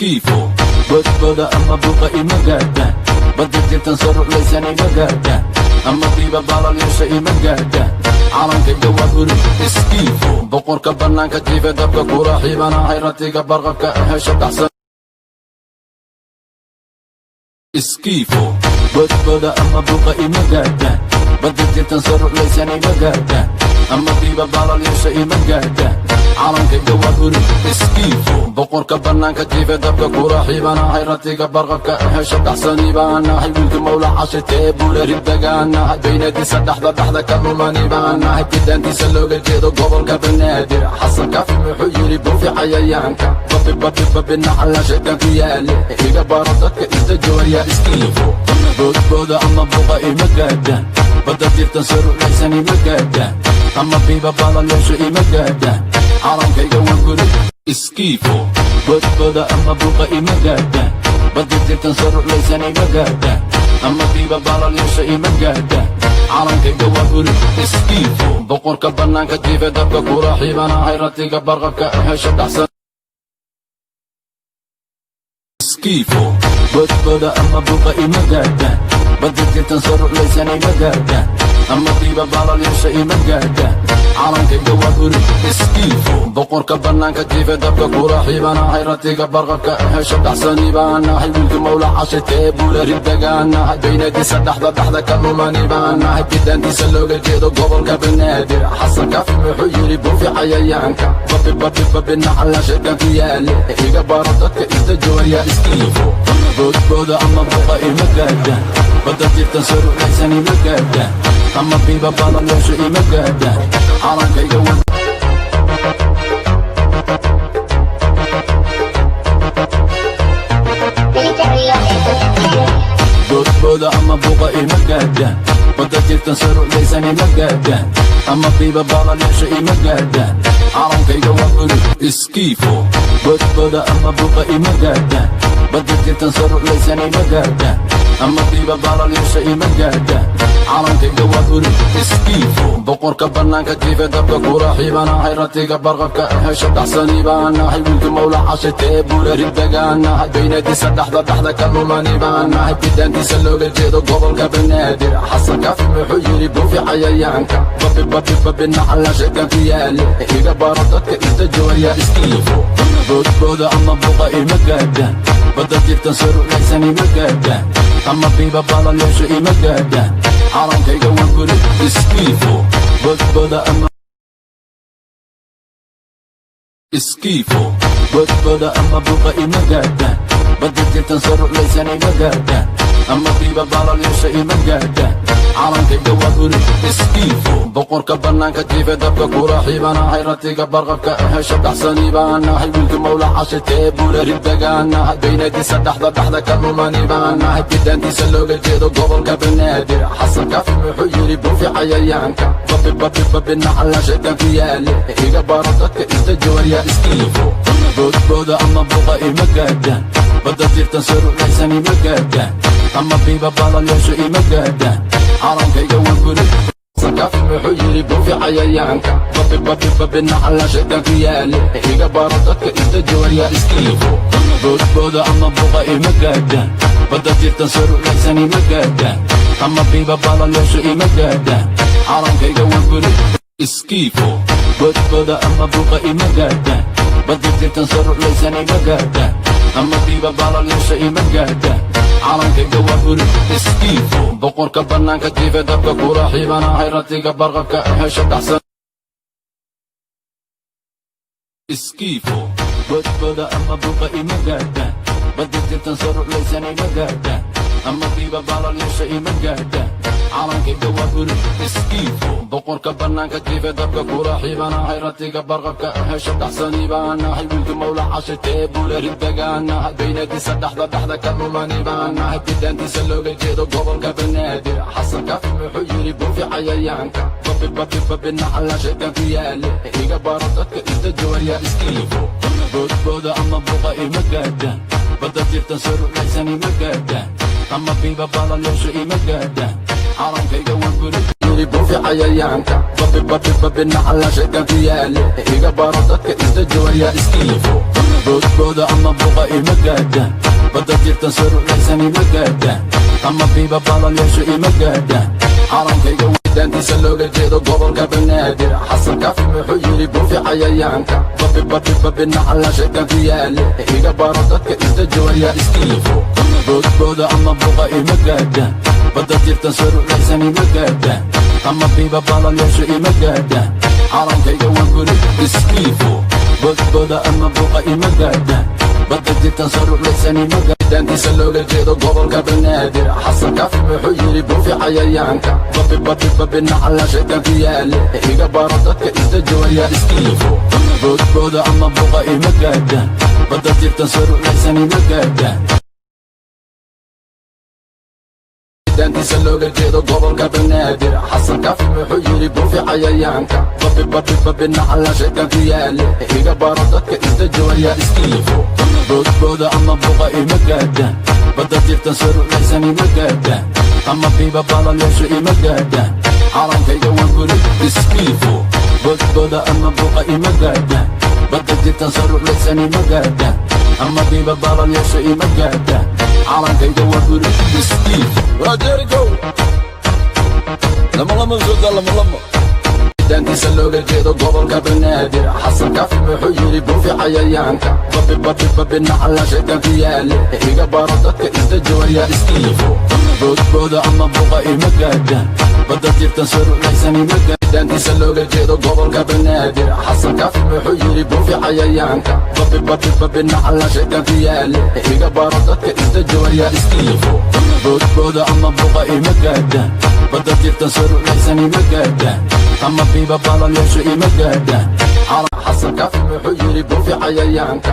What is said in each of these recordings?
Schifo, boda ama buqa ima gaadhaan badda jirtan soo ruclaysan ima gaadhaan ama diiba baalalyeesha ima gaadhaan calankayga waa guri iskiifo boqorka bannaanka jiife dabka kula xiibanahay ratiga barqabka hesha dhaxsan iskiifo boda ama buqa ima gaadhaan badda jirtan soo ruclaysan ima gaadhaan ama diiba baalalyeesha ima gaadhaan calankayga waa guri iskiifo boqorka bannaanka jiife dabka kula xiibanahay ratiga barqabka hesha dhaxsani baanahay wiilka mawla cashitee buule ridagaanahay baynadiisa dhaxda ka lumani baanahay bidaantiisa looga jeedo gobolka banaadir xasan kaafi muxuu yidhi buufi cayayaanka babinacala sheekan ku yaale iga baro dadka inta jooya iskiifo boodbooda ama buqa ima gaadhaan badda jirtan soo ruclaysan ima gaadhaan ama biiba baalalyeesho ima gaadhaan calankayga waa guri iskiifo boodbooda ama buqa ima gaadhaan badda jirtan soo ruclaysan ima gaadhaan ama biiba baalalyeesho ima gaadhaan calankayga waa guri iskiifo boqorka bannaanka jiife dabka kula xiibanahay ratiga barqabka hesha dhaxsan iskiifo boodbooda ama buqa ima gaadhaan badda jirtan soo ruclaysan ima gaadhaan ama diiba baalalyeesha ima gaadhaan calankayga waa guri iskiifo boqorka bannaanka jiife dabka kula xiibanahay ratiga barqabka hesha dhaxsani baanahay wiilka mawla cashitee buule ridagaanahay baynadiisa dhaxda ka lumani baanahay bidaantiisa looga jeedo gobolka banaadir xasan kaafi muxuu yidhi buufi cayayaanka babinacala sheekan ku yaale iga baro dadka inta jooya iskiifo boodbooda ama buqa ima gaadhaan badda jirtan soo ruclaysan ima gaadhaan ama biiba baalalyeesho ima gaadhaan calankayga waa boodbooda ama buqa ima gaadhaan badda jirtan soo ruclaysan ima gaadhaan ama biiba baalalyeesho ima gaadhaan calankayga waa guri iskiifo boodbooda ama buqa ima gaadhaan badda jirtan soo ruclaysan ima gaadhaan ama biiba baalalyeesha ima gaadhaan calankayga waa guri iskiifo boqorka bannaanka jiife dabka kula xiibanahay ratiga barqabka hesha dhaxsani baanahay wiilka mawla cashitee buule ridagaanahay baynadiisa dhaxda ka lumani baanahay bidaantiisa looga jeedo gobolka banaadir xasan kaafi muxuu yidhi buufi cayayaanka babinacala sheekan ku yaale iga baro dadka inta jooya iskiifo boodbooda ama buqa ima gaadhaan badda jirtan soo ruclaysan ima gaadhaan ama biiba baalalyeesho ima gaadhaan calankayga waa guri iskiifo boodbooda ama iskiifo boodbooda ama buqa ima gaadhaan badda jirtan soo ruclaysan ima gaadhaan ama biiba baalalyeesho ima gaadhaan calankayga waa guri iskiifo boqorka bannaanka jiife dabka kula xiibanahay ratiga barqabka hesha dhaxsani baanahay wiilka mawla cashitee buule ridagaanahay baynadiisa dhaxda ka lumani baanahay bidaantiisa looga jeedo gobolka banaadir xasan kaafi muxuu yidhi buufi cayayaanka babinacala sheekan ku yaale iga baro dadka inta jooya iskiifo boodbooda ama buqa ima gaadhaan badda jirtan soo ruclaysan ima gaadhaan ama biiba baalalyeesho ima gaadhaan calankayga waa guri xasan kaafi muxuu yidhi buufi cayayaanka babinacala sheekan ku yaale iga baro dadka inta jooya iskiifo boodbooda ama buqa ima gaadhaan badda jirtan soo ruclaysan ima gaadhaan ama biiba baalalyeesho ima gaadhaan calankayga waa guri iskiifo boodbooda ama buqa ima gaadhaan badda jirtan soo ruclaysan ima gaadhaan ama biiba baalalyeesho ima gaadhaan calankayga waa guri iskiifo boqorka bannaanka jiife dabka kula xiibanahay ratiga barqabka hesha dhaxsan iskiifo boodbooda ama buqa ima gaadhaan badda jirtan soo ruclaysan ima gaadhaan ama biiba baalalyeesho ima gaadhaan calankayga waa guri iskiifo boqorka bannaanka jiife dabka kula xiibanahay ratiga barqabka hesha dhaxsani baanahay wiilka mawla cashitee buule ridagaanahay baynadiisa dhaxda ka lumani baanahay bidaantiisa looga jeedo gobolka banaadir xasan kaafi muxuu yidhi buufi cayayaanka babinacala sheekan ku yaale iga baro dadka inta jooya iskiifo boodbooda ama buqa ima gaadhaan badda jirtan soo ruclaysan ima gaadhaan ama biiba baalalyeesho ima gaadhaan calankayga waa guri yidhi buufi cayayaanka babinacala sheekan ku yaale iga baro dadka inta jooya iskiifo boodbooda ama buqa ima gaadhaan badda jirtan sarulaysan ima gaadhaan ama biiba balal yeesho ima gaadhaan calankayga wadaantiisa looga jeedo gobolka banaadir xasan kaafi wuxuu yidhi buufi cayayaanka babi nacala shaydaanku yaale iga baro dadka isdajooya iskiifo boodbooda ama buqa ima gaadhaan badda jirtan sarulaysan ima gaadhaan ama biiba balal yeesho ima gaadhaan calankayga waan guri iskiifo boodbooda ama buqa ima gaadhaan badda jirtan sarulaysan ima gaadhaantiisa looga jeedo gobolka banaadir xasan kaafi wuxuu yidhi buufi cayayaanka babi nacala shaydaanku yaale iga baro dadka isdajooya iskiifo boodbooda ama buqa ima gaadhaan badda jirtan sarulaysan ima gaadhaan daantiisa looga jeedo gobolka banaadir xasan kaafi wuxuu yidhi buufi cayayaanka babi nacala shaydaanku yaale iga baro dadka isdajooya iskiifo boodbooda ama buqa ima gaadhaan badda jirtan sarulaysan ima gaadhaan ama biiba balal yeesho ima gaadhaan calankayga waan guri iskiifo boodbooda ama buqa ima gaadhaan badda jirtan sarulaysan ima gaadhaan ama biiba balal yeesho ima gaadhaan calankayga waan guri iskiifo raajerigo lama sooda lama daantiisa looga jeedo gobolka banaadir xasan kaafi wuxuu yidhi buufi cayayaanka babi nacala shaydaanku yaale iga baro dadka isdajooya iskiifo boodbooda ama buqa ima gaadhaan badda jirtan sarulaysan ima gaadhaantiisa looga jeedo gobolka banaadir xasan kaafi wuxuu yidhi buufi cayayaanka babi nacala shaydaanku yaale iga baro dadka isdajooya iskiifo boodbooda ama buqa ima gaadhaan badda jirtan sarulaysan ima gaadhaan ama biiba balal yeesho ima gaadhaan xasan kaafi wuxuu yidhi buufi cayayaanka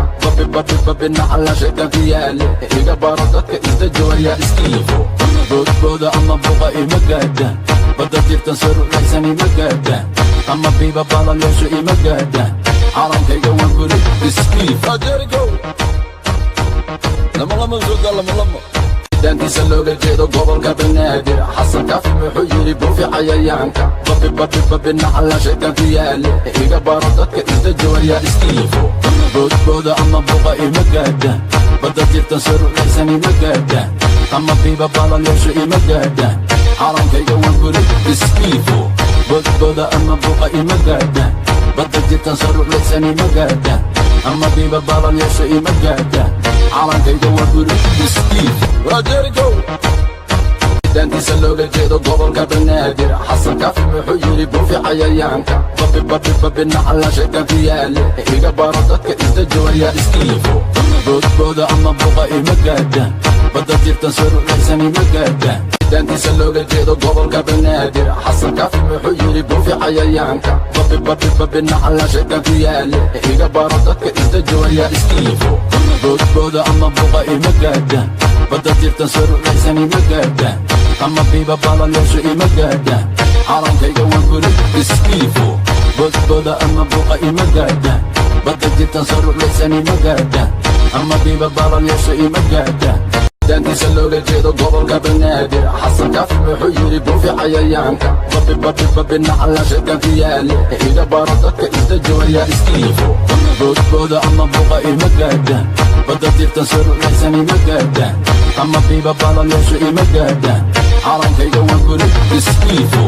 babi nacala shaydaanku yaale iga baro dadka isdajooya iskiifo boodbooda ama buqa ima gaadhaan badda jirtan sarulaysan ima gaadhaan ama biiba balal yeesho ima gaadhaan calankayga waan guri iskiifo raajerigo lama sooda lama daantiisa looga jeedo gobolka banaadir xasan kaafi wuxuu yidhi buufi cayayaanka babi nacala shaydaanku yaale iga baro dadka isdajooya iskiifo boodbooda ama buqa ima gaadhaan badda jirtan sarulaysan ima gaadhaan ama biiba balal yeesho ima gaadhaan calankayga waan guri iskiifo boodbooda ama buqa ima gaadhaan badda jirtan sarulaysan ima gaadhaan ama biiba balal yeesho ima gaadhaan calankayga waan guri iskiifo raajerigo daantiisa looga jeedo gobolka banaadir xasan kaafi wuxuu yidhi buufi cayayaanka babi nacala shaydaanku yaale iga baro dadka isdajooya iskiifo boodbooda ama buqa ima gaadhaan badda jirtan sarulaysan ima gaadhaan daantiisa looga jeedo gobolka banaadir xasan kaafi wuxuu yidhi buufi cayayaanka babi nacala shaydaanku yaale iga baro dadka isdajooya iskiifo boodbooda ama buqa ima gaadhaan badda jirtan sarulaysan ima gaadhaan ama biiba balal yeesho ima gaadhaan calankayga waan guri iskiifo boodbooda ama buqa ima gaadhaan badda jirtan sarulaysan ima gaadhaan ama biiba balal yeesho ima gaadhaan daantiisa looga jeedo gobolka banaadir xasan kaafi wuxuu yidhi buufi cayayaanka babi nacala shaydaanku yaale iga baro dadka isdajooya iskiifo boodbooda ama buqa ima gaadhaan badda jirtan sarulaysan ima gaadhaan ama biiba balal yeesho ima gaadhaan calankayga waan guri iskiifo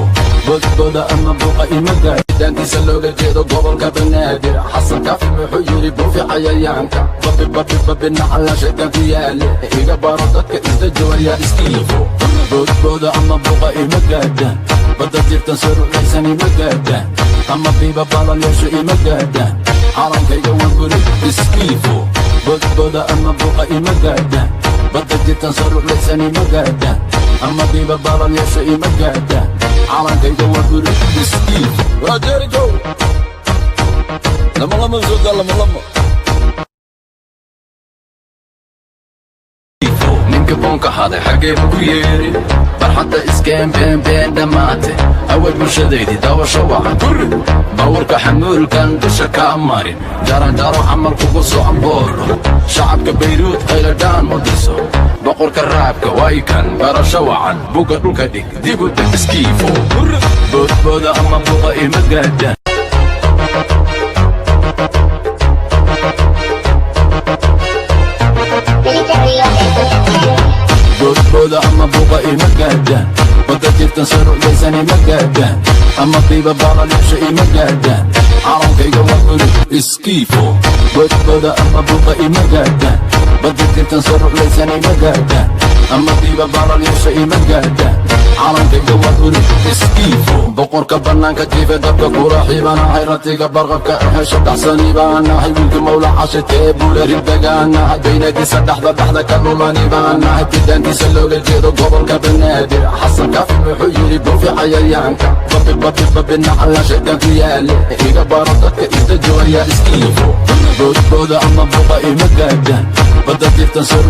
boodbooda ama buqa ima gaadhaan daantiisa looga jeedo gobolka banaadir xasan kaafi wuxuu yidhi buufi cayayaanka babi nacala shaydaanku yaale iga baro dadka isdajooya iskiifo boodbooda ama buqa ima gaadhaan badda jirtan sarulaysan ima gaadhaan ama biiba balal yeesho ima gaadhaan calankayga waan guri iskiifo boodbooda ama buqa ima gaadhaan badda jirtan sarulaysan ima gaadhaan ama biiba balal yeesho ima gaadhaan calankayga waan guri iskiifo raajerigo lama sooda lama ninka boonka haday xaggeeba ku yeeri barxadda iskeen been dhammaate awal bulshadaydii daawasho wacan guri bawrka xamuulkan dusha kaa marin jaranjaro camal kugu soo ambooro shacabka bayruud qayladhaan u dhiso boqorka raabka waykan barasho wacan buga dhulka dhig dib u deg iskiifo boodbooda ama buqa ima gaadhaan ama buuqa ima gaadhaan badda jirtan saruclaysan ima gaadhaan ama qiiba baalaliisha ima gaadhaan calankayga waa guri iskiifo badbada ama buuqa ima gaadhaan badda jirtan saruclaysan ima gaadhaan ama qiiba baalaliisha ima gaadhaan calankayga waa guri iskiifo boqorka bannaanka jiife dabka kula xiibanahay ratiga barqabka ahesha dhaxsani baanahay wiilka mawla cashitee buule ribdagaanahay baynadiisa dhaxda ka dhulani baanahay bidaantiisa looga jeedo gobolka banaadir xasan kaafi wuxuu yidhi buufi cayayaanka babi naxalla shaydaanku yaale iga baro dadka inta joogayaa iskiifo boodbooda ama buuqa ima gaadhaan badda jirtan